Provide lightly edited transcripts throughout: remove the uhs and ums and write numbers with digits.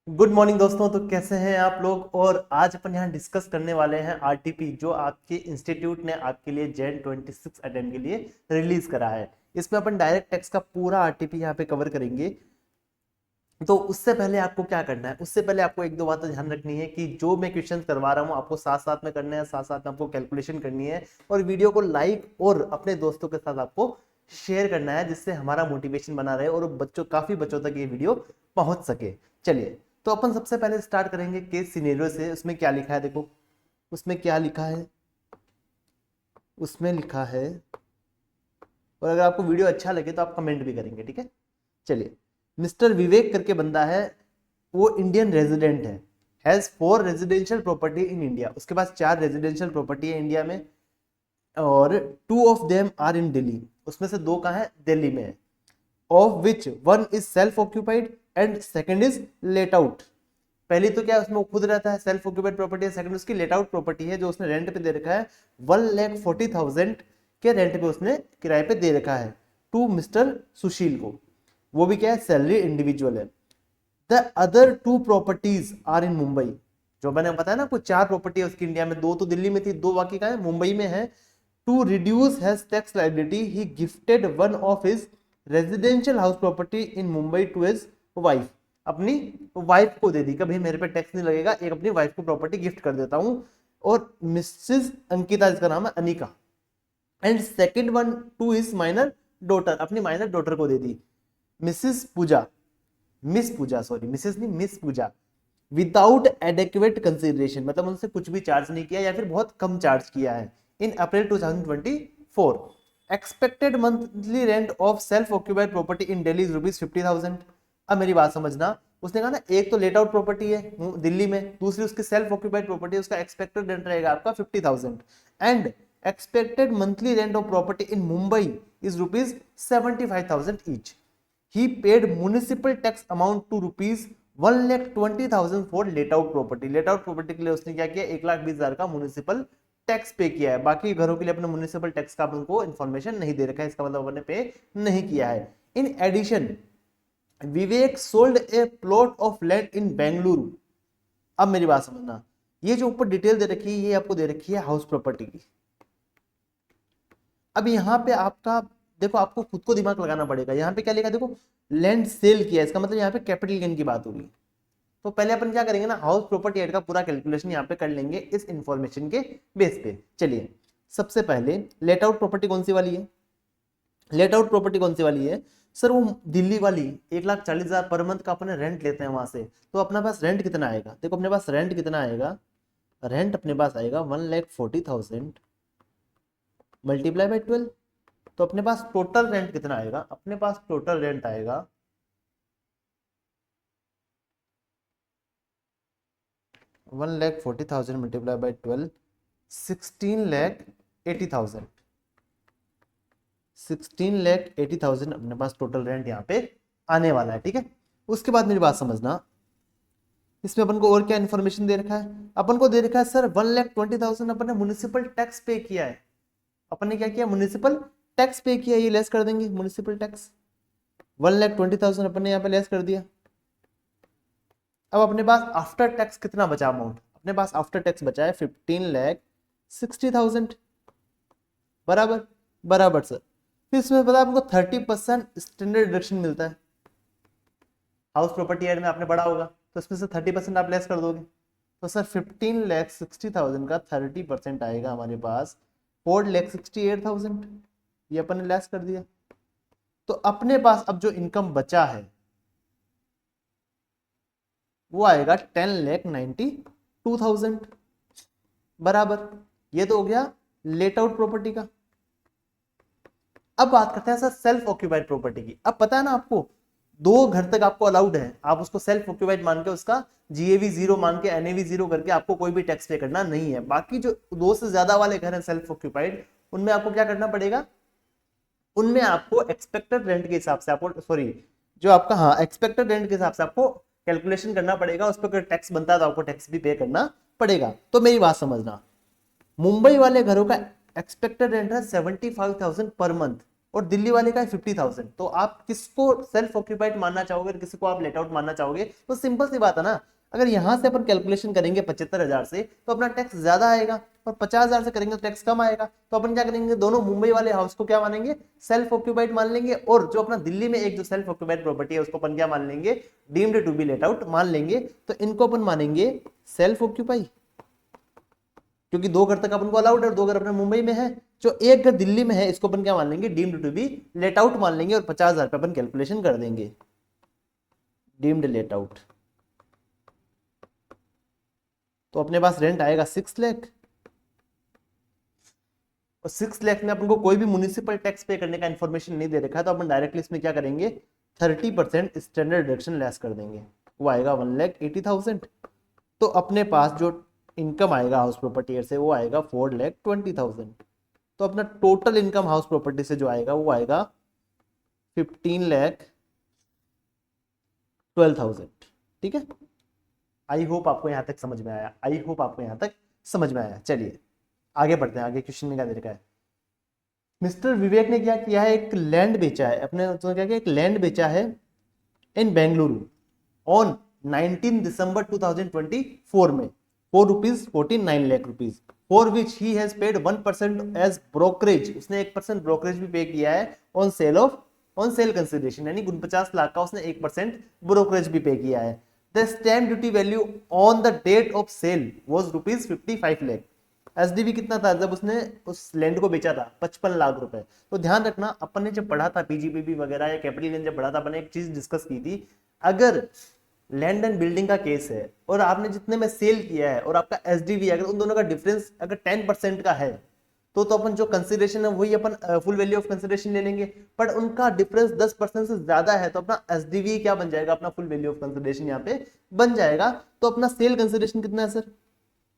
Good morning दोस्तों। तो कैसे हैं आप लोग। और आज अपन यहाँ डिस्कस करने वाले हैं आरटीपी, जो आपके इंस्टीट्यूट ने आपके लिए जैन 26 अटेम्प्ट के लिए रिलीज करा है। इसमें अपन डायरेक्ट टेक्स्ट का पूरा आरटीपी यहाँ पे कवर करेंगे। तो उससे पहले आपको क्या करना है, उससे पहले आपको एक दो बातें ध्यान रखनी है कि जो मैं क्वेश्चन करवा रहा हूँ आपको साथ साथ में करने हैं, साथ साथ में आपको कैलकुलेशन करनी है और वीडियो को लाइक और अपने दोस्तों के साथ आपको शेयर करना है, जिससे हमारा मोटिवेशन बना रहे और काफी बच्चों तक ये वीडियो पहुंच सके। चलिए, तो अपन सबसे पहले स्टार्ट करेंगे केस सिनेरियो से। उसमें क्या लिखा है देखो, उसमें क्या लिखा है, उसमें लिखा है। और अगर आपको वीडियो अच्छा लगे तो आप कमेंट भी करेंगे, ठीक है। चलिए, मिस्टर विवेक करके बंदा है, वो इंडियन रेजिडेंट है, has 4 residential property in India. उसके पास 4 रेजिडेंशियल प्रॉपर्टी है इंडिया में और 2 of them are in Delhi. उसमें से 2 कहाँ है, दिल्ली में है। Of which 1 is self occupied and second is let out. पहली तो क्या है, उसमें वो खुद रहता है, सेल्फ ऑक्यूपाइड प्रॉपर्टी है। सेकंड उसकी लेट आउट प्रॉपर्टी है, जो उसने रेंट पे दे रखा है। 1,40,000 के रेंट पे उसने किराए पे दे रखा है टू मिस्टर सुशील को। वो भी क्या है, सैलरी इंडिविजुअल है। The other 2 properties are in Mumbai. जो मैंने बताया ना, कुछ 4 प्रॉपर्टी है उसकी इंडिया में, 2 तो दिल्ली में थी, 2 बाकी का है मुंबई में है। To reduce has tax liability he gifted one of his residential house property in Mumbai to his wife. अपनी वाइफ को दे दी, कभी मेरे पे टैक्स नहीं लगेगा, एक अपनी वाइफ को प्रॉपर्टी गिफ्ट कर देता हूं। और मिसेस अंकिता, जिसका नाम है Anika. And second one two is minor daughter, अपनी माइनर डॉटर को दे दी। मिसेस पूजा, मिस पूजा, सॉरी मिसेस नहीं, मिस पूजा। विदाउट एडेक्वेट कंसिडरेशन, मतलब उनसे कुछ भी चार्ज नहीं किया या फिर बहुत कम चार्ज किया है। इन अप्रैल 2024 expected monthly rent of self occupied property in Delhi is ₹50,000। अब मेरी बात समझना, उसने कहा ना एक तो लेट आउट प्रॉपर्टी है दिल्ली में, दूसरी उसकी सेल्फ ऑक्यूपाइड प्रॉपर्टी है, उसका एक्सपेक्टेड रेंट रहेगा आपका 50,000 and expected monthly rent of property in Mumbai is ₹75,000 each. He paid municipal tax amount to rupees 1,20,000 for let out property। Late out property के लिए उसने क्या किया, 1,20,000 का म्युनिसिपल टैक्स पे किया है। बाकी घरों के लिए अपने म्युनिसिपल टैक्स का उनको इन्फॉर्मेशन नहीं दे रखा है, इसका मतलब अपने पे नहीं किया है। In addition Vivek sold a plot of land in Bengaluru. अब मेरी बात समझना, ये जो ऊपर डिटेल दे रखी है ये आपको दे रखी है हाउस प्रॉपर्टी की। अब यहाँ पे आपका देखो, आपको खुद को दिमाग लगाना पड़ेगा। यहाँ पे क्या लिखा है देखो, लैंड सेल किया, इसका मतलब यहाँ पे कैपिटल गेन की बात होगी। तो पहले अपन क्या करेंगे ना, हाउस प्रॉपर्टी एड का पूरा कैलकुलेशन यहाँ पे कर लेंगे इस इंफॉर्मेशन के बेस पे। चलिए, सबसे पहले लेट आउट प्रॉपर्टी कौन सी वाली है, लेट आउट प्रॉपर्टी कौन सी वाली है सर, वो दिल्ली वाली। 1,40,000 पर मंथ का अपने रेंट लेते हैं वहां से। तो अपने पास रेंट कितना आएगा, देखो अपने पास रेंट कितना आएगा, रेंट अपने पास आएगा 1,40,000 मल्टीप्लाई बाई 12। तो अपने पास टोटल रेंट कितना आएगा, अपने पास टोटल रेंट आएगा 1,40,000 मल्टीप्लाई बाई 12, 16,80,000। 16,80,000 अपने पास टोटल रेंट यहाँ पे आने वाला है, ठीक है। उसके बाद मेरी बात समझना, इसमें अपन को और क्या इन्फॉर्मेशन दे रखा है, अपन को दे रखा है सर 1,20,000 अपन ने म्युनिसिपल टैक्स पे किया है। अपन ने क्या किया, म्युनिसिपल टैक्स पे किया, ये लेस कर देंगे म्युनिसिपल टैक्स। 1,20,000 अपन ने यहाँ पे लेस कर दिया। अब अपने पास आफ्टर टैक्स कितना बचा अमाउंट, अपने पास आफ्टर टैक्स बचा है 15,60,000। बराबर बराबर सर। फिर इसमें पता आपको 30% स्टैंडर्ड डिडक्शन मिलता है। हाउस प्रॉपर्टी एड में आपने पढ़ा होगा, तो इसमें से 30% आप लेस कर दोगे। तो सर 15,60,000 का 30% आएगा हमारे पास 4,68,000। ये अपन ने लेस कर दिया। तो अपने पास अब जो इनकम बचा है वो आएगा 10,92,000। बराबर, ये तो हो गया लेट आउट प्रॉपर्टी का। अब बात करते हैं सर सेल्फ ऑक्यूपाइड प्रॉपर्टी की। अब पता है ना आपको, 2 घर तक आपको अलाउड है, आप उसको सेल्फ ऑक्यूपाइड मान के उसका जीएवी 0 मान के एनएवी 0 करके आपको कोई भी टैक्स पे करना नहीं है। बाकी जो 2 से ज्यादा वाले घर हैं सेल्फ ऑक्यूपाइड, उनमें आपको क्या करना पड़ेगा, उनमें आपको एक्सपेक्टेड रेंट के हिसाब से आपको, सॉरी जो आपका, हाँ एक्सपेक्टेड रेंट के हिसाब से आपको कैलकुलेशन करना पड़ेगा। उस पर अगर टैक्स बनता है तो आपको टैक्स भी पे करना पड़ेगा। तो मेरी बात समझना, मुंबई वाले घरों का एक्सपेक्टेड रेंट है 75,000 पर मंथ। और दिल्ली वाले का है 50,000। तो आप किसको सेल्फ ऑक्यूपाइड मानना चाहोगे, किसी को आप लेट आउट मानना चाहोगे? तो सिंपल सी बात है ना, अगर यहां से अपन कैलकुलेशन करेंगे 75,000 से तो अपना टैक्स ज्यादा आएगा, और 50,000 से करेंगे तो टैक्स कम आएगा। तो अपन क्या करेंगे, दोनों मुंबई वाले हाउस को क्या मानेंगे, सेल्फ ऑक्यूपाइड मान लेंगे, और जो अपना दिल्ली में एक जो सेल्फ ऑक्यूपाइड प्रॉपर्टी है उसको अपन क्या मान लेंगे, deemed to be let out मान लेंगे। तो इनको अपन मानेंगे सेल्फ ऑक्यूपाई, क्योंकि 2 घर तक अपन को अलाउड है और 2 घर अपने मुंबई में है। जो एक घर दिल्ली में है इसको अपन क्या मान लेंगे, deemed to be let out मान लेंगे, और 50,000 पे अपन कैलकुलेशन कर देंगे डीम्ड लेट आउट। तो अपने पास रेंट आएगा 6 लाख, और 6 लाख में अपन को कोई भी म्युनिसिपल टैक्स पे करने का इन्फॉर्मेशन नहीं दे रखा है, तो अपन डायरेक्टली इसमें क्या करेंगे, 30% स्टैंडर्ड डिडक्शन लेस कर देंगे, वो आएगा 1,80,000। तो अपने पास जो इनकम आएगा हाउस प्रॉपर्टी से वो आएगा 4,20,000। तो अपना टोटल इनकम हाउस प्रॉपर्टी से जो आएगा वो आएगा 15,12,000। ठीक है, आई होप आपको यहां तक समझ में आया, आई होप आपको यहां तक समझ में आया। चलिए आगे बढ़ते हैं, आगे क्वेश्चन में क्या दे रखा है। मिस्टर विवेक ने क्या किया है, एक लैंड बेचा है अपने, तो क्या किया, एक लैंड बेचा है इन बेंगलुरु ऑन 19 दिसंबर 2024 में ₹49 lakh, for which he has paid 1% as brokerage. उसने 1% ब्रोकरेज भी पे किया है ऑन सेल कंसिडरेशन, यानी 49 लाख का उसने 1% ब्रोकरेज भी पे किया है। The stamp duty value on the date of sale was ₹55 lakh. SDV कितना था जब उसने उस लैंड को बेचा था, 55 लाख रुपए। तो ध्यान रखना, अपन ने जब पढ़ा था पीजीपीबी वगैरह या कैपिटल गेन जब पढ़ा था, अपन ने एक चीज डिस्कस की थी, अगर लैंड एंड बिल्डिंग का केस है और आपने जितने में सेल किया है और आपका एसडीवी, अगर उन दोनों का डिफरेंस अगर 10% का है तो अपन जो कंसिडरेशन है वही अपन फुल वैल्यू ऑफ कंसिडरेशन ले लेंगे। पर उनका डिफरेंस 10% से ज्यादा है तो अपना एसडीवी क्या बन जाएगा, अपना फुल वैल्यू ऑफ कंसिडरेशन यहाँ पे बन जाएगा। तो अपना सेल कंसिडरेशन कितना है सर,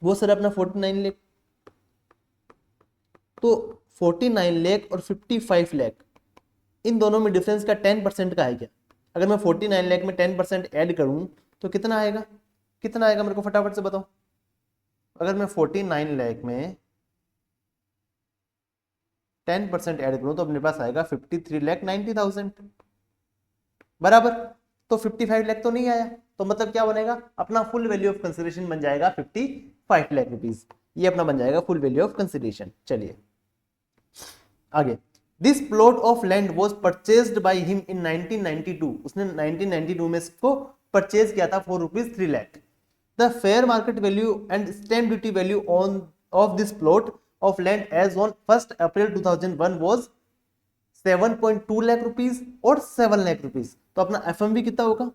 वो सर अपना 49 लाख। तो 49 लाख और 55 लाख, इन दोनों में डिफरेंस का 10% का है क्या? अगर मैं 49 लाख में 10% ऐड करूं तो कितना आएगा, कितना आएगा मेरे को फटाफट से बताओ। अगर मैं 49 लाख में 10% ऐड करूं तो अपने पास आएगा 53,90,000 बराबर। तो 55 लाख तो नहीं आया, तो मतलब क्या बनेगा, अपना फुल वैल्यू ऑफ कंसिडरेशन बन जाएगा 55 लाख रुपीज। ये अपना बन जाएगा फुल वैल्यू ऑफ कंसिडरेशन। चलिए आगे। This plot of land was purchased by him in 1992। उसने 1992 में इसको परचेज किया था for ₹3 lakh. The fair market value and stamp duty value on of this plot of land as on 1 April 2001 was 7.2 lakh rupees और 7 lakh rupees. तो अपना FMV कितना होगा,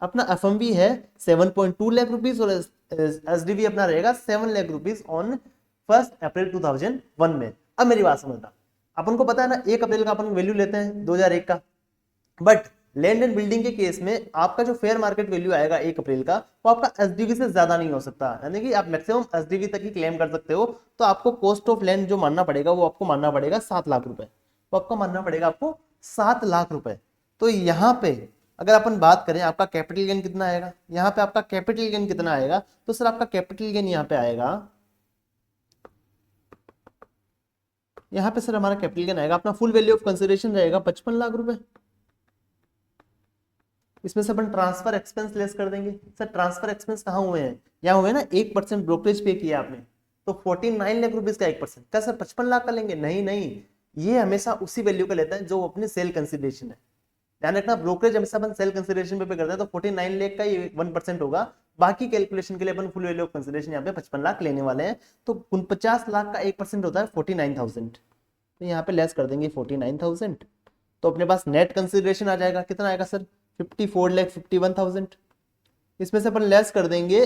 अपना एफएमवी है 7.2 लाख रुपीज और एसडीवी अपना रहेगा 7 लाख रुपीज ऑन 1 अप्रैल 2001 में। अब मेरी बात समझना, अपन को पता है ना 1 अप्रैल का अपन वैल्यू लेते हैं 2001 का, बट लैंड एंड बिल्डिंग के केस में आपका जो फेयर मार्केट वैल्यू आएगा 1 अप्रैल का वो आपका एसडीवी से ज्यादा नहीं हो सकता, यानी कि आप मैक्सिमम एसडीवी तक ही क्लेम कर सकते हो। तो आपको कॉस्ट ऑफ लैंड जो मानना पड़ेगा वो आपको मानना पड़ेगा 7 लाख रुपए, तो आपको मानना पड़ेगा आपको 7 लाख रुपए। तो यहाँ पे अगर अपन बात करें आपका कैपिटल गेन कितना आएगा, यहाँ पे आपका कैपिटल गेन कितना आएगा, तो सर आपका कैपिटल गेन यहाँ पे आएगा, यहाँ पे सर हमारा कैपिटल गेन आएगा, अपना फुल वैल्यू ऑफ कंसिडरेशन रहेगा 55 लाख रुपए। इसमें से अपन ट्रांसफर एक्सपेंस लेस कर देंगे। सर ट्रांसफर एक्सपेंस कहाँ हुए हैं, यहाँ हुए ना 1% ब्रोकरेज पे किया आपने, तो 49 लाख रुपीज का 1%, क्या सर 55 लाख का लेंगे? नहीं नहीं, ये हमेशा उसी वैल्यू का लेता है जो अपनी सेल कंसिडरेशन है। ध्यान रखना, ब्रोकरेज हमेशा अपन सेल कंसिडरेशन पे करते हैं, तो 49 लाख का ये 1% होगा। बाकी कैलकुलेशन के लिए अपन फुल वैल्यू ऑफ कंसिडरेशन यहाँ पे 55 लाख लेने वाले हैं। तो 49 लाख का 1% होता है 49,000, तो यहाँ पे लेस कर देंगे 49,000। तो अपने पास नेट कंसिडरेशन आ जाएगा, कितना आएगा सर 54,51,000। इसमें से अपन लेस कर देंगे,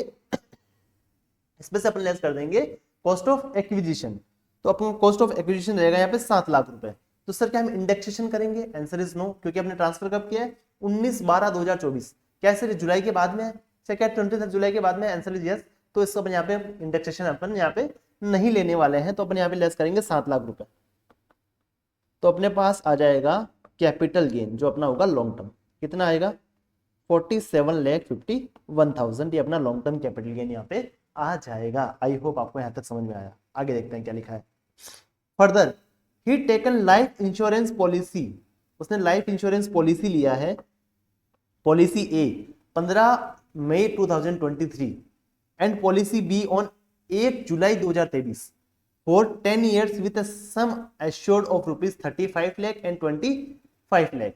इसमें से अपन लेस कर देंगे कॉस्ट ऑफ एक्विजिशन, तो अपन कॉस्ट ऑफ एक्विजिशन रहेगा यहाँ पे 7 लाख रुपए। तो सर क्या हम इंडेक्सेशन करेंगे? आंसर इज नो, क्योंकि हमने ट्रांसफर कब किया है 19/12/2024। क्या सर जुलाई के बाद में है, सर क्या 23 जुलाई के बाद में? Answer is yes. तो इसको अपन यहाँ पे इंडेक्सेशन अपन यहाँ पे नहीं लेने वाले हैं, तो अपन यहाँ पे लेस करेंगे 7 लाख रुपए। तो अपने पास आ जाएगा कैपिटल गेन जो अपना होगा लॉन्ग टर्म, कितना आएगा 47,51,000। ये अपना लॉन्ग टर्म कैपिटल गेन यहाँ पे आ जाएगा। आई होप आपको यहाँ तक समझ में आया। आगे देखते हैं क्या लिखा है further. He taken life insurance policy, उसने लाइफ इंश्योरेंस पॉलिसी लिया है, policy A 15 May 2023 and policy B on 1 July 2023 for 10 years with a sum assured of rupees 35 lakh and 25 lakh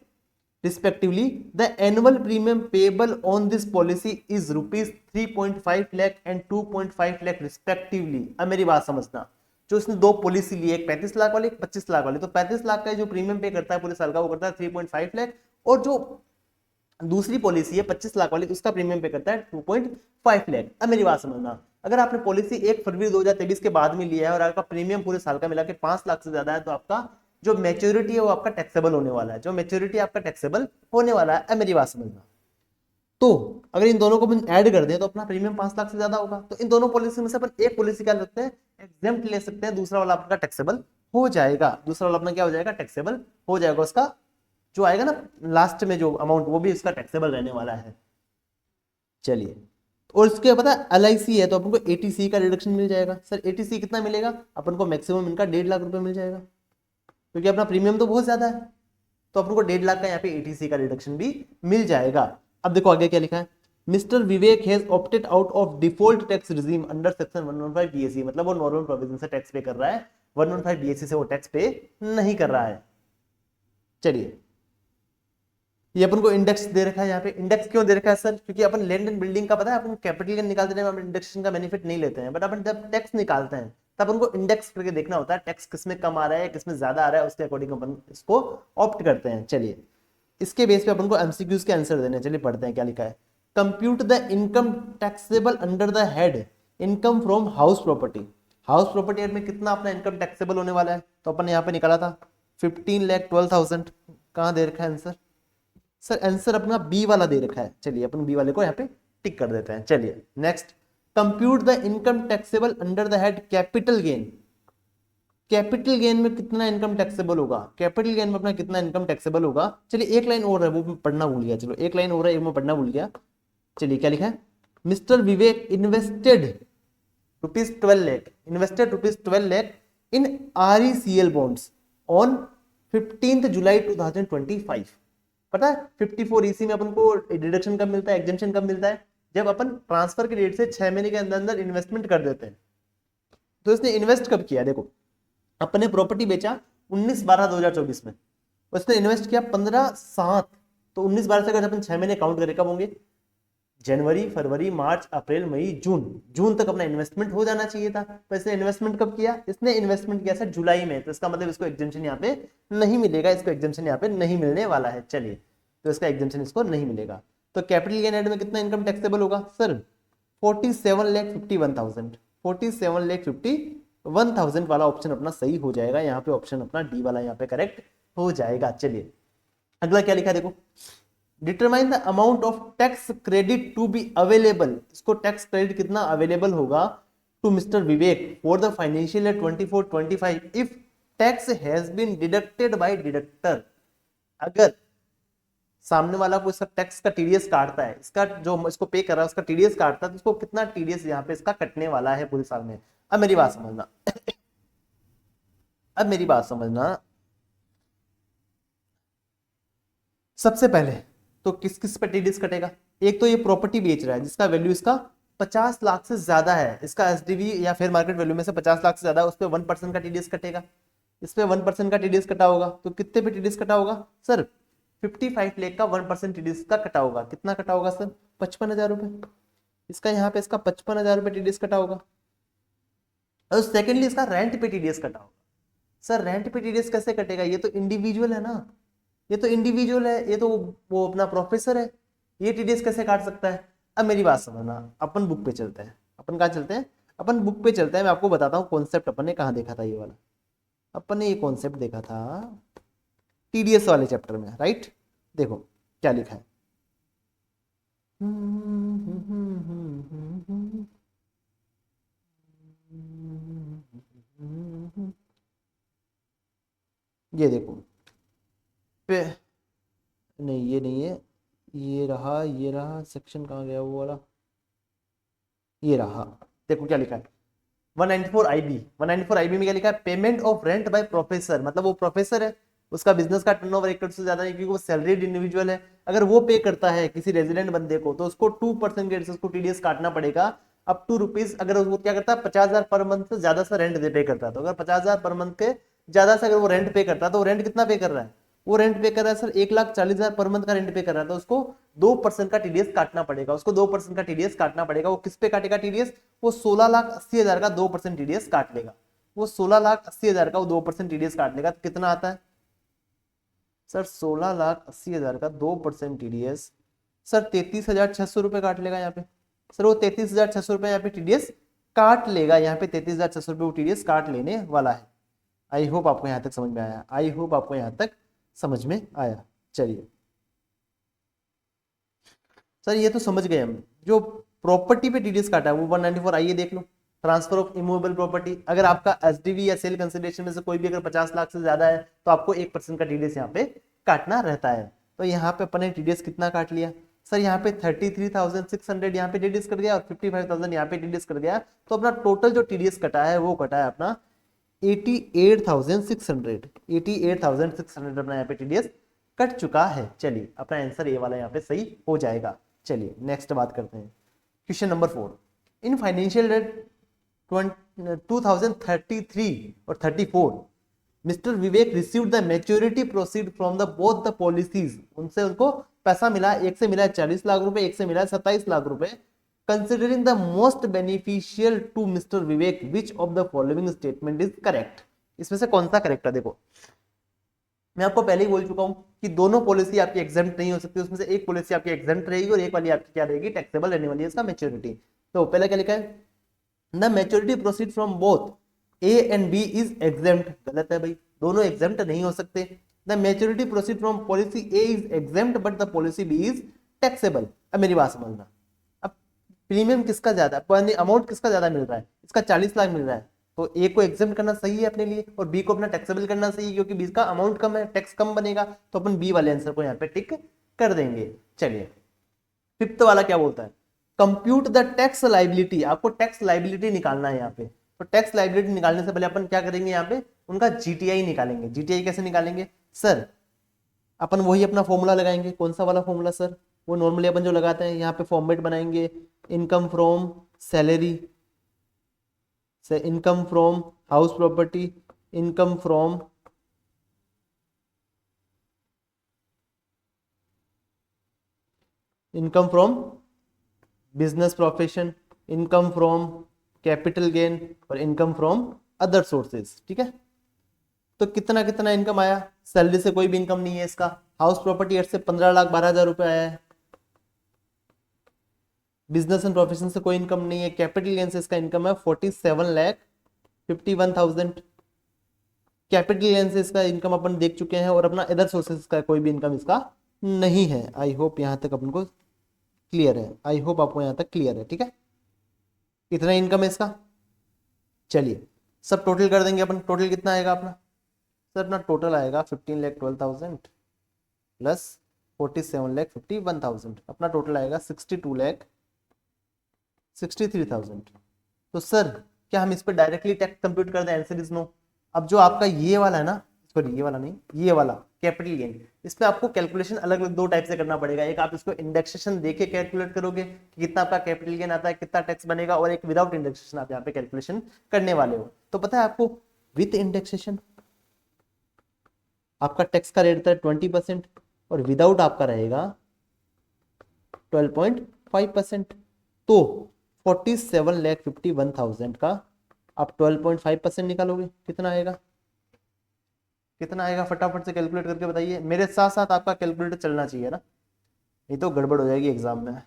respectively. The annual premium payable on this policy is rupees 3.5 lakh and 2.5 lakh respectively. अब मेरी बात समझना, जो उसने दो policy ली, एक 35 लाख वाली, एक 25 लाख वाली, तो 35 लाख का जो प्रीमियम पे करता है पूरे साल का वो करता है 3.5 लाख, और जो दूसरी पॉलिसी है 25 लाख वाली उसका प्रीमियम पे करता है 2.5 लाख। अब मेरी बात समझना, अगर आपने पॉलिसी 1 फरवरी 2023 के बाद में लिया है और आपका प्रीमियम पूरे साल का मिला के 5 लाख से ज्यादा है, तो आपका जो मैच्योरिटी है वो आपका टैक्सेबल होने वाला है, जो मैच्योरिटी आपका टैक्सेबल होने वाला है। अब मेरी बात समझना, तो अगर इन दोनों को ऐड कर दें तो अपना प्रीमियम 5 लाख से ज्यादा होगा, तो इन दोनों पॉलिसी में से अपन एक पॉलिसी क्या सकते हैं, एग्जेम्प्ट ले सकते हैं, दूसरा वाला आपका टैक्सेबल हो जाएगा, दूसरा वाला अपना क्या हो जाएगा, टैक्सेबल हो जाएगा, उसका जो आएगा ना लास्ट में जो अमाउंट वो भी इसका टैक्सेबल रहने वाला है। चलिए, और इसके पता LIC है तो अपन को ATC का रिडक्शन मिल जाएगा। सर ATC कितना मिलेगा, अपन को मैक्सिमम इनका 1.5 लाख रुपए मिल जाएगा, क्योंकि अपना प्रीमियम तो बहुत ज्यादा है, तो अपन को 1.5 लाख का यहाँ पे ATC का रिडक्शन भी मिल जाएगा। अब देखो आगे क्या लिखा है, mister Vivek has opted out of default tax regime under section 115 BAC, मतलब वो नॉर्मल प्रोविजन से टैक्स पे कर रहा है, 115 BAC से वो टैक्स पे नहीं कर रहा है। चलिए, ये अपन को इंडेक्स दे रखा है, यहाँ पे इंडेक्स क्यों दे रखा है सर, क्योंकि अपन लैंड एंड बिल्डिंग का पता है अपन कैपिटल गेन निकालते हैं, अपन इंडेक्सेशन का बेनिफिट नहीं लेते हैं, बट अपन जब टैक्स निकालते हैं तब उनको इंडेक्स करके देखना होता है, टैक्स किसमें कम आ रहा है किसमें ज्यादा आ रहा है, उसके अकॉर्डिंग अपन इसको ऑप्ट करते हैं। चलिए, इसके बेस पे अपन को MCQs के आंसर देने, चलिए पढ़ते हैं क्या लिखा है। Compute the income taxable under the head income from house property, house property head में कितना अपना इनकम टैक्सेबल होने वाला है, तो अपन ने यहाँ पे निकाला था 15,12,000, कहाँ दे रखा है आंसर, सर आंसर अपना बी वाला दे रखा है, चलिए अपन बी वाले को यहाँ पे टिक कर देते हैं। चलिए next, compute the income taxable under the head capital gain, capital gain में कितना इनकम टैक्सेबल होगा, कैपिटल गेन में अपना कितना इनकम टैक्सेबल होगा। चलिए एक लाइन और है वो पढ़ना भूल गया, चलो एक लाइन और है मैं पढ़ना भूल गया। चलिए क्या लिखा है, mister Vivek invested ₹12 lakh, invested ₹12 lakh in RECL bonds on 15 जुलाई 2025। पता है 54 EC में अपन को डिडक्शन कब मिलता है, एग्जेम्पशन कब मिलता है, जब अपन ट्रांसफर के डेट से 6 महीने के अंदर अंदर इन्वेस्टमेंट कर देते हैं। तो इसने इन्वेस्ट कब किया, देखो अपने प्रॉपर्टी बेचा 19/12/2024 में, उसने इन्वेस्ट किया 15/7, तो 19/12 से अगर अपन 6 महीने काउंट करें कब होंगे, जनवरी फरवरी मार्च अप्रैल मई जून, जून तक अपना इन्वेस्टमेंट हो जाना चाहिए था। तो इसने इन्वेस्टमेंट कब किया, इसने इन्वेस्टमेंट किया सर जुलाई में, तो इसका मतलब इसको एग्जेम्पशन यहाँ पे नहीं मिलेगा, इसको एग्जेम्पशन यहाँ पे नहीं मिलने वाला है। चलिए, तो इसका एग्जेम्पशन इसको नहीं मिलेगा। तो कैपिटल गेन एड में कितना इनकम टैक्सेबल होगा सर, 47,51,000, 47,51,000 वाला ऑप्शन अपना सही हो जाएगा, यहाँ पे ऑप्शन अपना डी वाला यहाँ पे करेक्ट हो जाएगा। चलिए अगला क्या लिखा है, देखो determine the amount of tax credit to be available, इसको टैक्स क्रेडिट कितना अवेलेबल होगा to mister Vivek for the financial year 24-25 if tax has been deducted by deductor. अगर सामने वाला को इसका टैक्स का टीडीएस काटता है, इसका जो इसको पे कर रहा है उसका टीडीएस काटता है, तो इसको कितना टीडीएस यहाँ पे इसका कटने वाला है पूरे साल में। अब मेरी बात समझना अब मेरी बात समझना, सबसे पहले तो किस किस पे टीडीएस कटेगा, एक तो ये प्रॉपर्टी बेच रहा है जिसका वैल्यू इसका 50 लाख से ज्यादा है, इसका एसडीवी या फेयर मार्केट वैल्यू में से 50 लाख से ज्यादा है, उस पर 1% का टीडीएस कटेगा, इस पे 1% का टीडीएस कटा होगा, तो कितने पे टीडीएस कटा होगा सर, 55 लाख का 1% टीडीएस का कटा होगा, कितना कटा होगा सर, 55,000 रुपए, इसका यहाँ पे इसका 55,000 रुपए टीडीएस कटा होगा। और सेकेंडली इसका रेंट पे टीडीएस कटा होगा। सर रेंट पे टीडीएस कैसे कटेगा, ये तो इंडिविजुअल है ना, ये तो इंडिविजुअल है, ये तो वो अपना प्रोफेसर है, ये टीडीएस कैसे काट सकता है। अब मेरी बात समझना, अपन बुक पे चलते हैं, अपन कहाँ चलते हैं, अपन बुक पे चलते हैं, मैं आपको बताता हूँ कॉन्सेप्ट अपन ने कहाँ देखा था, ये वाला अपन ने ये कॉन्सेप्ट देखा था टीडीएस वाले चैप्टर में, राइट। देखो क्या लिखा है, ये देखो पे, नहीं ये नहीं है, ये रहा सेक्शन कहाँ गया वो वाला, ये रहा। देखो क्या लिखा है, 194 IB, 194 IB में क्या लिखा है, payment of rent by professor, मतलब वो प्रोफेसर है, उसका बिजनेस का टर्नओवर 1 करोड़ से ज्यादा नहीं, क्योंकि वो सैलरीड इंडिविजुअल है। अगर वो पे करता है किसी रेजिडेंट बंदे को, तो उसको 2% के उसको टीडीएस काटना पड़ेगा अप टू रुपीज। अगर वो क्या करता है, 50,000 पर मंथ से ज्यादा से रेंट पे करता है, तो अगर 50,000 पर मंथ के ज्यादा से अगर वो रेंट पे करता है, तो वो रेंट कितना पे कर रहा है, वो रेंट पे कर रहा है सर 1,40,000 पर मंथ का रेंट पे कर रहा है, तो उसको 2% का टीडीएस काटना पड़ेगा, उसको 2% का टीडीएस काटना पड़ेगा। वो किस पे काटेगा टीडीएस, वो 16,80,000 का 2% टीडीएस काट लेगा, वो 16,80,000 का वो 2% टीडीएस काट लेगा। तो कितना आता है सर, 16,80,000 का 2% टीडीएस सर 33,600 रुपए काट लेगा यहाँ पे। सर वो 33,600 रुपए यहाँ पे टीडीएस काट लेगा, यहाँ पे 33,600 रुपए वो टीडीएस काट लेने वाला है। आई होप आपको यहाँ तक समझ में आया, आई होप आपको यहाँ तक समझ में आया। चलिए सर ये तो समझ गए हम, जो प्रॉपर्टी पे टीडीएस काटा है वो 194, आइए देख लो। ट्रांसफर ऑफ इमूवेबल प्रॉपर्टी, अगर आपका एसडीवी या सेल कंसिडरेशन में से कोई भी अगर 50 लाख से ज्यादा है, तो आपको 1% का टीडीएस यहाँ पे काटना रहता है। तो यहाँ पे अपन ने टीडीएस कितना काट लिया सर, यहाँ पे 33,600 यहाँ पे टीडीएस कट गया और 55,000 यहाँ पे टीडीएस कट गया। तो अपना टोटल जो टीडीएस कटा है वो कटा है अपना 88,600, 88,600 अपना यहाँ पे टीडीएस कट चुका है। चलिए अपना आंसर ये वाला यहाँ पे सही हो जाएगा। चलिए नेक्स्ट बात करते हैं, question number 4। In financial year 2033 और 34 mister Vivek received the maturity proceed from the both the policies, उनसे उनको पैसा मिला, एक से मिला है 40 लाख रुपए, एक से मिला है 27 लाख रुपए। Considering the most beneficial to mister Vivek which of the following statement is correct, इसमें से कौन सा करेक्ट है। देखो मैं आपको पहले ही बोल चुका हूं कि दोनों पॉलिसी आपकी एग्जेम्प्ट नहीं हो सकती, उसमें से एक पॉलिसी आपकी एग्जेम्प्ट रहेगी और एक वाली आपकी क्या रहेगी, टैक्सेबल रहने वाली है इसका मैच्योरिटी। तो पहले क्या लिखा है, the maturity proceed from both A and B is exempt, गलत है भाई, दोनों एग्जेम्प्ट नहीं हो सकते। The maturity proceed from policy A is exempt but the policy B is taxable. अब मेरी बात समझना, अब प्रीमियम किसका ज्यादा, अमाउंट किसका ज्यादा मिल रहा है, इसका 40 लाख मिल रहा है, तो ए को एग्जेम्प्ट करना सही है अपने लिए और बी को अपना टैक्सेबल करना सही है, क्योंकि बी का अमाउंट कम है, टैक्स कम बनेगा, तो अपन बी वाले आंसर को यहाँ पे टिक कर देंगे। चलिए फिफ्थ वाला क्या बोलता है, कंप्यूट द टैक्स लाइबिलिटी, आपको टैक्स लाइबिलिटी निकालना है यहाँ पे। तो टैक्स लाइबिलिटी निकालने से पहले अपन क्या करेंगे, यहाँ पे उनका जीटीआई निकालेंगे। जीटीआई कैसे निकालेंगे सर, अपन वही अपना फॉर्मूला लगाएंगे। कौन सा वाला फॉर्मूला सर, वो नॉर्मली अपन जो लगाते हैं, यहाँ पे फॉर्मेट बनाएंगे, इनकम फ्रॉम सैलरी से, income from house property, income from business profession, income from capital gain और इनकम फ्रॉम अदर सोर्सेज। ठीक है, तो कितना कितना इनकम आया, सैलरी से कोई भी इनकम नहीं है इसका, हाउस प्रॉपर्टी एड से 15,12,000 रुपए आया है, बिजनेस एंड प्रोफेशन से कोई इनकम नहीं है, कैपिटल गेन से इसका इनकम है 47,51,000, कैपिटल गेन से इसका इनकम अपन देख चुके हैं, और अपना अदर सोर्सेज का कोई भी इनकम इसका नहीं है। आई होप यहाँ तक अपन को क्लियर है, आई होप आपको यहाँ तक क्लियर है। ठीक है, कितना इनकम है इसका, चलिए सब टोटल कर देंगे अपन। टोटल कितना आएगा अपना सर, अपना टोटल आएगा 15,12,000 प्लस 47,51,000, अपना टोटल आएगा 62,63,000। तो सर क्या हम इस पर डायरेक्टली टैक्स कंप्यूट कर दें, आंसर इज नो। अब जो आपका ये वाला है ना, सॉरी ये वाला नहीं, ये वाला कैपिटल गेन, इस पे आपको कैलकुलेशन अलग अलग दो टाइप से करना पड़ेगा। एक आप इसको इंडेक्सेशन देके कैलकुलेट करोगे कि कितना आपका कैपिटल गेन आता है, कितना टैक्स बनेगा, और एक विदाउट इंडेक्सेशन आप यहाँ पे कैलकुलेशन करने वाले हो। तो पता है आपको विथ इंडेक्सेशन आपका टैक्स का रेट रहता है 20% और विदाउट आपका रहेगा 12.5%। तो 47,51,000 का आप 12.5% निकालोगे, कितना आएगा, कितना आएगा, फटाफट से कैलकुलेट करके बताइए। मेरे साथ साथ आपका कैलकुलेटर चलना चाहिए ना, नहीं तो गड़बड़ हो जाएगी एग्जाम में।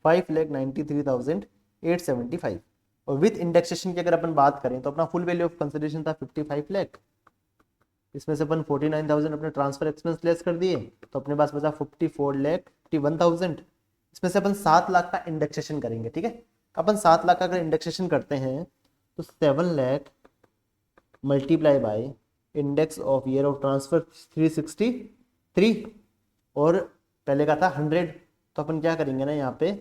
5,93,875 और विथ इंडेक्सेशन की अगर अपन बात करें तो अपना फुल वैल्यू ऑफ कंसिडरेशन था 55 लाख, इसमें से अपन 49,000 अपने ट्रांसफर एक्सपेंस लेस कर दिए, तो अपने पास बचा 54,51,000। इसमें से अपन 7 लाख का इंडेक्सेशन करेंगे। ठीक है, अपन 7 लाख का अगर इंडेक्सेशन करते हैं तो 7 lakh multiply by index of year of transfer 363 और पहले का था 100, तो अपन क्या करेंगे ना यहाँ पे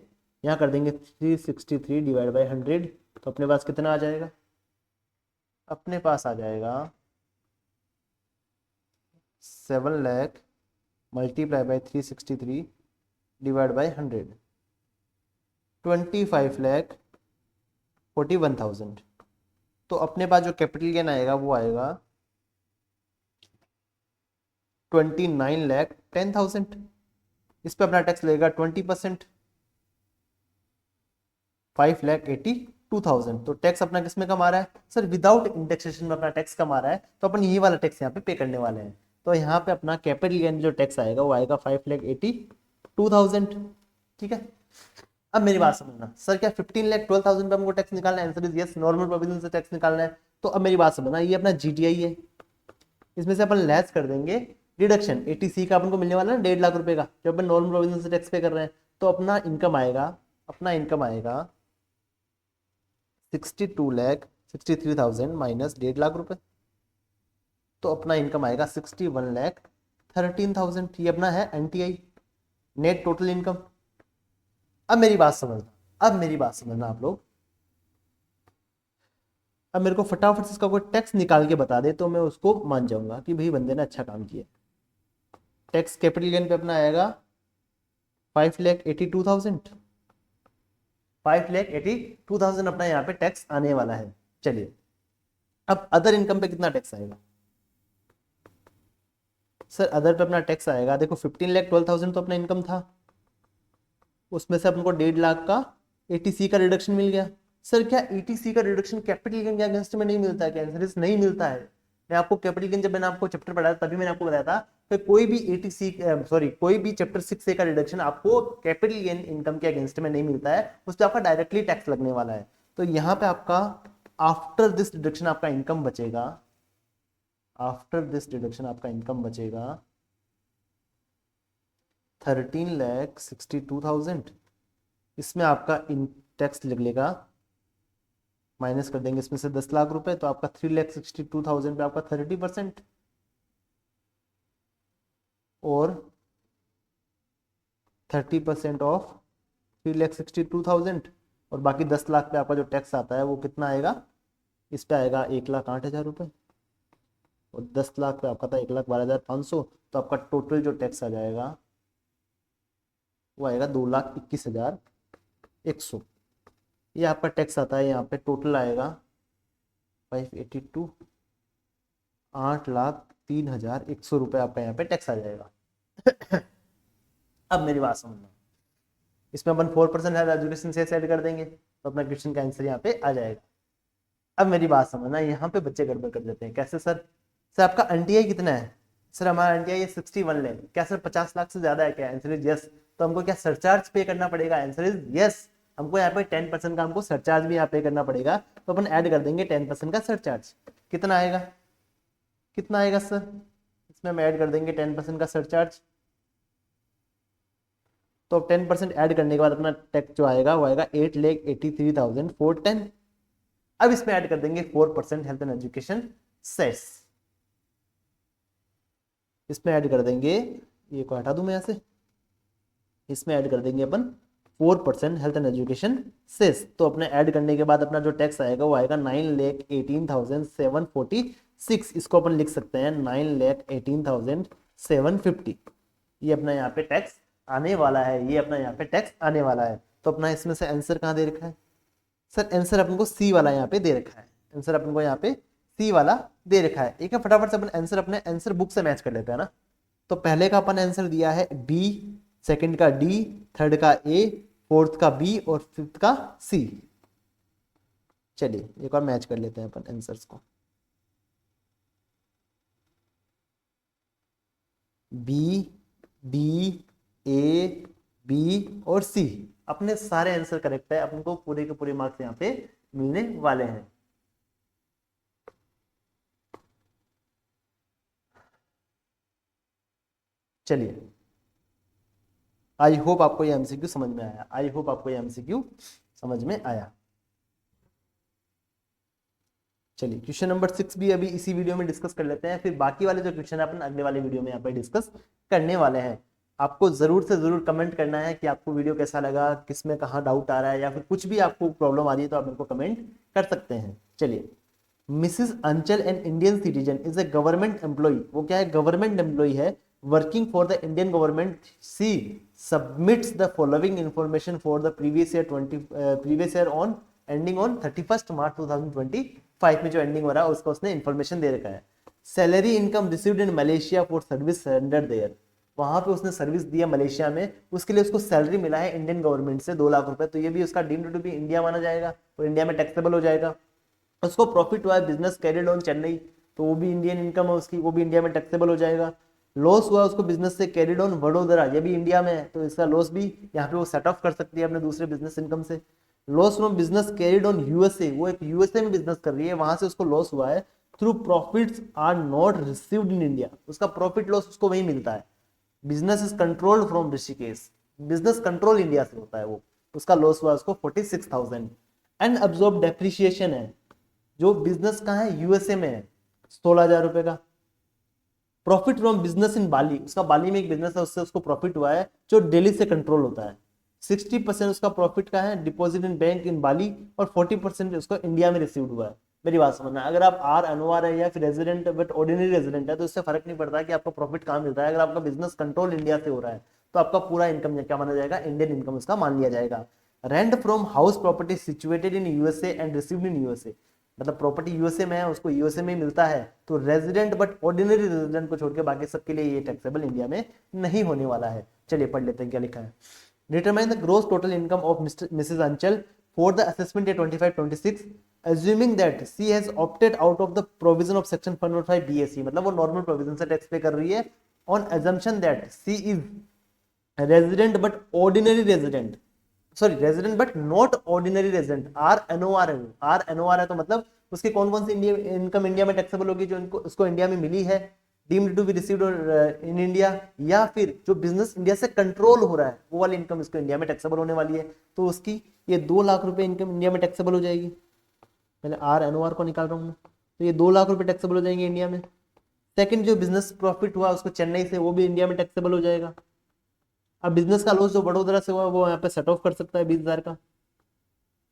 यहाँ कर देंगे 363 डिवाइड बाई 100, तो अपने पास कितना आ जाएगा, अपने पास आ जाएगा 7 lakh multiply by 363 divide by 100, 25,41,000। तो अपने पास जो कैपिटल गेन आएगा वो आएगा 29,10,000। इस पे अपना टैक्स लगेगा 20%, 5,82,000। तो टैक्स अपना किसमें कमा रहा है सर, विदाउट इंडेक्सेशन में अपना टैक्स कमा रहा है, तो अपन यही वाला टैक्स यहाँ पे पे करने वाले हैं। तो यहाँ पे अपना कैपिटल गेन जो टैक्स आएगा वो आएगा 5,82,000। ठीक है, अब मेरी बात समझना, सर क्या 15,12,000 पे हमको टैक्स निकालना है, answer is yes, normal provision से टैक्स निकालना है। तो अब मेरी बात समझना, ये अपना जीटीआई है, इसमें से अपन लेस कर देंगे डिडक्शन, एटीसी का अपन को मिलने वाला है 1.5 लाख रुपए का, जब अपन नॉर्मल प्रोविजन से टैक्स पे कर रहे हैं। तो अपना इनकम आएगा 62,63,000 माइनस 1.5 लाख रुपए, तो अपना इनकम आएगा 61,13,000। ये अपना है एनटीआई, नेट टोटल इनकम। अब मेरी बात समझना आप लोग, अब मेरे को फटाफट से इसका कोई टैक्स निकाल के बता दे तो मैं उसको मान जाऊंगा कि भाई बंदे ने अच्छा काम किया। टैक्स कैपिटल गेन पे अपना आएगा 5,82,000, 5,82,000 अपना यहाँ पे टैक्स आने वाला है। चलिए, अब अदर इनकम पे कितना टैक्स आएगा सर, अदर पे अपना टैक्स आएगा, देखो 15,12,000 तो अपना इनकम था, उसमें से अपन को 1.5 लाख का एटीसी का रिडक्शन मिल गया। सर क्या एटीसी का रिडक्शन कैपिटल गेन के अगेंस्ट में नहीं मिलता है क्या, आंसर नहीं मिलता है। मैं आपको कैपिटल गेन जब मैंने आपको चैप्टर पढ़ाया तभी मैंने आपको बताया था कि कोई भी एटीसी कोई भी चैप्टर 6A का रिडक्शन आपको कैपिटल गेन इनकम के अगेंस्ट में नहीं मिलता है, उस पर आपका डायरेक्टली टैक्स लगने वाला है। तो यहाँ पे आपका आफ्टर दिस डिडक्शन आपका इनकम बचेगा, आफ्टर दिस डिडक्शन आपका इनकम बचेगा 13,62,000। इसमें आपका इन टैक्स लग लेगा, माइनस कर देंगे इसमें से 10 लाख रुपए, तो आपका 3,62,000 पे आपका 30% और 30% ऑफ 3,62,000 और बाकी 10 लाख पे आपका जो टैक्स आता है वो कितना आएगा, इस पे आएगा 1,08,000 रुपये और 10 लाख पे आपका था 1,12,500। तो आपका टोटल जो टैक्स आ जाएगा वो आएगा 2,21,100। ये आपका टैक्स आता है, यहाँ पे टोटल आएगा 582, 8,03,100 रुपये आपका यहाँ पे टैक्स आ जाएगा। अब मेरी बात समझना, इसमें अपन 4% एजुकेशन सेस ऐड कर देंगे तो अपना क्वेश्चन का आंसर यहाँ पे आ जाएगा। अब मेरी बात समझना, यहाँ पे बच्चे गड़बड़ कर देते हैं, कैसे सर, सर आपका एनटीआई कितना है, सर हमारा एनटीआई 61 लाख, क्या सर 50 लाख से ज्यादा है क्या, आंसर इज यस। तो हमको क्या सरचार्ज पे करना पड़ेगा, आंसर इज यस। हमको यहाँ पे 10% का हमको सरचार्ज भी यहाँ पे करना पड़ेगा, तो अपन ऐड कर देंगे 10% का सरचार्ज। कितना आएगा, कितना आएगा सर, इसमें हम ऐड कर देंगे 10% का सरचार्ज। तो 10% ऐड करने के बाद अपना टैक्स जो आएगा वो आएगा 8,83,410। अब इसमें ऐड कर देंगे 4% हेल्थ एंड एजुकेशन सेस, इसमें ऐड कर देंगे, ये को हटा दूं मैं यहाँ से, इसमें ऐड कर देंगे अपन 4% हेल्थ एंड एजुकेशन सेस। तो अपने ऐड करने के बाद अपना जो टैक्स आएगा वो आएगा 9,18,746। इसको अपन लिख सकते हैं 9,18,750। ये अपना यहाँ पे टैक्स आने वाला है, ये अपना यहाँ पे टैक्स आने वाला है। तो अपना इसमें से आंसर कहाँ दे रखा है सर, आंसर अपन को सी वाला यहाँ पे दे रखा है, आंसर अपन को यहाँ पे सी वाला दे रखा है। एक है फटाफट से अपन आंसर अपने आंसर बुक से मैच कर लेते हैं ना। तो पहले का अपन आंसर दिया है बी, सेकंड का डी, थर्ड का ए, फोर्थ का बी और फिफ्थ का सी। चलिए एक और मैच कर लेते हैं अपन आंसर्स को, बी, डी, ए, बी और सी, अपने सारे आंसर करेक्ट है, अपन को पूरे के पूरे मार्क्स यहाँ पे मिलने वाले हैं। चलिए, आई होप आपको ये एमसीक्यू समझ में आया, आई होप आपको ये एमसीक्यू समझ में आया। चलिए क्वेश्चन नंबर 6 भी अभी इसी वीडियो में डिस्कस कर लेते हैं, फिर बाकी वाले जो क्वेश्चन है अपन अगले वाले वीडियो में यहाँ पे डिस्कस करने वाले हैं। आपको जरूर से जरूर कमेंट करना है कि आपको वीडियो कैसा लगा, किस में कहाँ डाउट आ रहा है, या फिर कुछ भी आपको प्रॉब्लम आ रही है तो आप मेरे को कमेंट कर सकते हैं। चलिए, Mrs Anchal an Indian citizen is a government employee, वो क्या है, गवर्नमेंट एम्प्लॉय है, working for the Indian government. She submits the following information for the previous year on ending on 31 March 2025 में जो एंडिंग हो रहा है उसका उसने इंफॉर्मेशन दे रखा है। Salary income received in Malaysia for service rendered there, वहां पे उसने सर्विस दिया मलेशिया में, उसके लिए उसको सैलरी मिला है इंडियन गवर्नमेंट से 2 लाख रुपए, तो ये भी उसका डीम्ड टू बी इंडिया माना जाएगा और इंडिया में टैक्सेबल हो जाएगा। उसको प्रॉफिट हुआ है बिजनेस कैरिड ऑन चेन्नई, तो वो भी इंडियन इनकम है उसकी, वो भी इंडिया में टैक्सेबल हो जाएगा। लॉस हुआ उसको बिजनेस से कैरिड ऑन वडोदरा, ये भी इंडिया में है, तो इसका लॉस भी यहाँ पे वो सेट ऑफ कर सकती है अपने दूसरे बिजनेस इनकम से। Loss from business carried on USA, वो एक यूएसए में बिजनेस कर रही है, वहां से उसको लॉस हुआ है, though profits are not received in India, उसका प्रॉफिट लॉस उसको वही मिलता है। Business is controlled from Rishikesh, business control India से होता है वो, उसका लॉस हुआ उसको 46,000। अनअब्जॉर्ब डेप्रिसिएशन है, जो बिजनेस का है यूएसए में है, 16,000 रुपए का। प्रॉफिट फ्रॉम बिजनेस इन बाली, उसका बाली में एक बिजनेस है, उससे उसको प्रॉफिट हुआ है जो दिल्ली से कंट्रोल होता है। 60% उसका प्रॉफिट का है डिपॉजिट इन बैंक इन बाली, और 40% उसको इंडिया में रिसीव हुआ है। मेरी बात समझना, अगर आप आर एनओआर है या फिर रेजिडेंट बट ऑर्डिनरी रेजिडेंट है तो इससे फर्क नहीं पड़ता कि आपका प्रॉफिट कहाँ मिलता है। अगर आपका बिजनेस कंट्रोल इंडिया से हो रहा है तो आपका पूरा इनकम क्या माना जाएगा, इंडियन इनकम उसका मान लिया जाएगा। Rent from house property situated in USA and received in USA, मतलब प्रॉपर्टी यूएसए में है, उसको यूएसए में मिलता है, तो रेजिडेंट बट ऑर्डिनरी रेजिडेंट को छोड़ के बाकी सबके लिए ये टैक्सेबल इंडिया में नहीं होने वाला है। चलिए पढ़ लेते हैं क्या लिखा है। Determine the gross total income of Mrs अंचल for the assessment year 25-26 assuming that she has opted out of the provision of section 115 BSc, मतलब वो नॉर्मल प्रोविजन से टैक्स पे कर रही है, on assumption that she is resident but ordinary resident, sorry resident but not ordinary resident, R NOR है वो, are NOR है तो मतलब उसकी कौन कौन सी इनकम इंडिया में टैक्सेबल होगी, जो इनको उसको इंडिया में मिली है deemed to be received in India, या फिर जो बिजनेस इंडिया से कंट्रोल हो रहा है वो वाली इनकम इसको इंडिया में टैक्सेबल होने वाली है, तो उसकी ये 2 लाख रुपए इनकम इंडिया में टैक्सेबल हो जाएगी। पहले आर एनओआर को निकाल रहा हूँ मैं, तो ये 2 लाख रुपए टैक्सेबल हो जाएंगे इंडिया में। सेकंड, जो बिजनेस प्रॉफिट हुआ उसको चेन्नई से, वो भी इंडिया में टैक्सेबल हो जाएगा। अब बिजनेस का लॉस जो वडोदरा से हुआ वो यहाँ पे सेट ऑफ कर सकता है 20,000 का।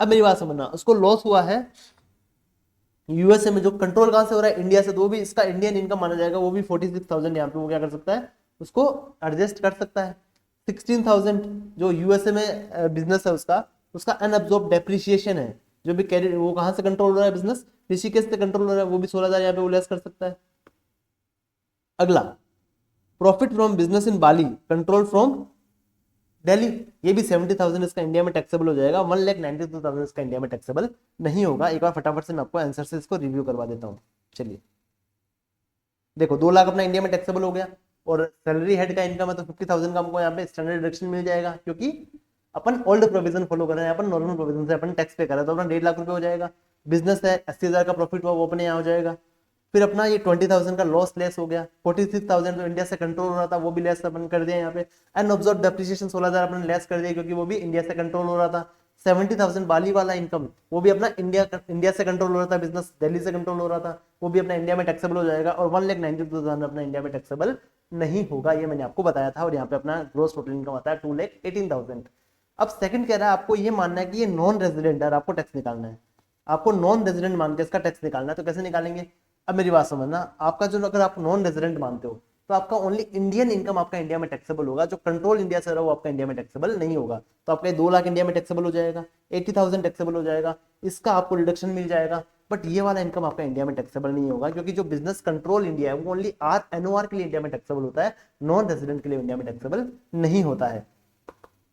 अब मेरी बात समझना, उसको लॉस हुआ है यूएसए में, जो कंट्रोल कहां से हो रहा है, इंडिया से, तो वो भी इसका इंडियन इनकम माना जाएगा, वो भी 46,000 यहाँ पे वो क्या कर सकता है, उसको एडजस्ट कर सकता है। 16,000 जो यूएसए में बिजनेस है उसका, उसका अनअब्जॉर्ब डेप्रिसिएशन है, जो भी कैरी वो कहां से कंट्रोल हो रहा है बिजनेस, ऋषिकेश से कंट्रोल हो रहा है, वो भी 16,000 यहाँ पे वो लेस कर सकता है। अगला, profit from business in Bali control from Delhi, ये भी 70,000 इसका इंडिया में टैक्सेबल हो जाएगा। 1,92,000 इसका इंडिया में टैक्सेबल नहीं होगा। एक बार फटाफट से मैं आपको आंसर से इसको रिव्यू करवा देता हूँ। चलिए देखो, 2 लाख अपना इंडिया में टैक्सेबल हो गया, और सैलरी हेड का इनकम है तो 50,000 का हमको यहाँ पे स्टैंडर्ड डिडक्शन मिल जाएगा, क्योंकि अपन ओल्ड प्रोविजन फॉलो कर रहे हैं, अपन नॉर्मल प्रोविजन से अपन टैक्स पे कर रहे हैं, तो अपना 1.5 लाख रुपए हो जाएगा। बिजनेस है 80,000 का प्रॉफिट हुआ, वो अपने यहाँ हो जाएगा। फिर अपना ये 20,000 का लॉस लेस हो गया, 46,000 जो इंडिया से कंट्रोल हो रहा था वो भी लेस अपन कर दिया यहाँ पे। अनऑब्जर्व डेप्रिसिएशन 16,000 अपन लेस कर दिया, क्योंकि वो भी इंडिया से कंट्रोल हो रहा था। 70,000 बाली वाला इनकम, वो भी अपना इंडिया से कंट्रोल हो रहा था, बिजनेस दिल्ली से कंट्रोल हो रहा था, वो भी अपना इंडिया में टैक्सेबल हो जाएगा। और 1,92,000 अपना इंडिया में टैक्सेबल नहीं होगा, ये मैंने आपको बताया था। और यहाँ पे अपना ग्रोस टोटल इनकम आता है 2,18,000। अब सेकंड कह रहा है आपको ये मानना है कि ये नॉन रेजिडेंट है, आपको टैक्स निकालना है, आपको नॉन रेजिडेंट मान के इसका टैक्स निकालना है। तो कैसे निकालेंगे, अब मेरी बात समझना, आपका जो, अगर आप नॉन रेजिडेंट मानते हो तो आपका ओनली इंडियन इनकम आपका इंडिया में टैक्सेबल होगा, जो कंट्रोल इंडिया से रहा वो आपका इंडिया में टैक्सेबल नहीं होगा। तो आपका 2 लाख इंडिया में टैक्सेबल हो जाएगा, 80,000 टैक्सेबल हो जाएगा, इसका आपको रिडक्शन मिल जाएगा। बट ये वाला इनकम आपका इंडिया में टैक्सेबल नहीं होगा, क्योंकि जो बिजनेस कंट्रोल इंडिया है वो ओनली आर एनओआर के लिए इंडिया में टैक्सेबल होता है, नॉन रेजिडेंट के लिए इंडिया में टैक्सेबल नहीं होता है।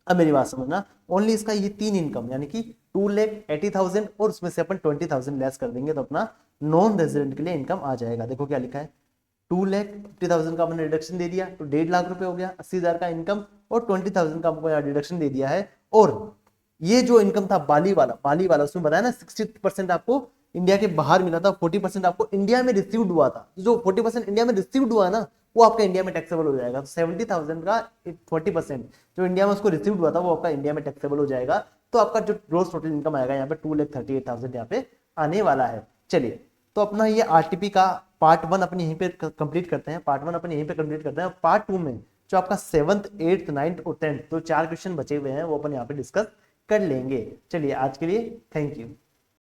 अब मेरी बात समझना, ओनली इसका ये 3 इनकम यानी कि 2,80,000 और उसमें से अपन 20,000 लेस कर देंगे तो अपना नॉन रेजिडेंट के लिए इनकम आ जाएगा। देखो क्या लिखा है, 2,50,000 का अपने रिडक्शन दे दिया तो 1.5 लाख रुपए हो गया, 80,000 का इनकम, और 20,000 का हमको यहाँ डिडक्शन दे दिया है। और ये जो इनकम था बाली वाला उसमें बताया ना 60% आपको इंडिया के बाहर मिला था, 40% आपको इंडिया में रिसीव्ड हुआ था। जो 40% इंडिया में रिसीव्ड हुआ ना वो आपका इंडिया में टैक्सेबल हो जाएगा। तो 70,000 का 40% जो इंडिया में उसको रिसीव्ड हुआ था वो आपका इंडिया में टैक्सेबल हो जाएगा। तो आपका जो ग्रोस टोटल इनकम आएगा यहाँ पे 2,38,000 यहाँ पे आने वाला है। चलिए, तो अपना ये आरटीपी का पार्ट 1 अपनी यहीं पे कंप्लीट करते हैं, पार्ट 1 अपनी यहीं पे कंप्लीट करते हैं। पार्ट 2 में जो आपका 7th 8th 9th और 10th तो 4 क्वेश्चन बचे हुए हैं वो अपन यहाँ पे डिस्कस कर लेंगे। चलिए आज के लिए थैंक यू।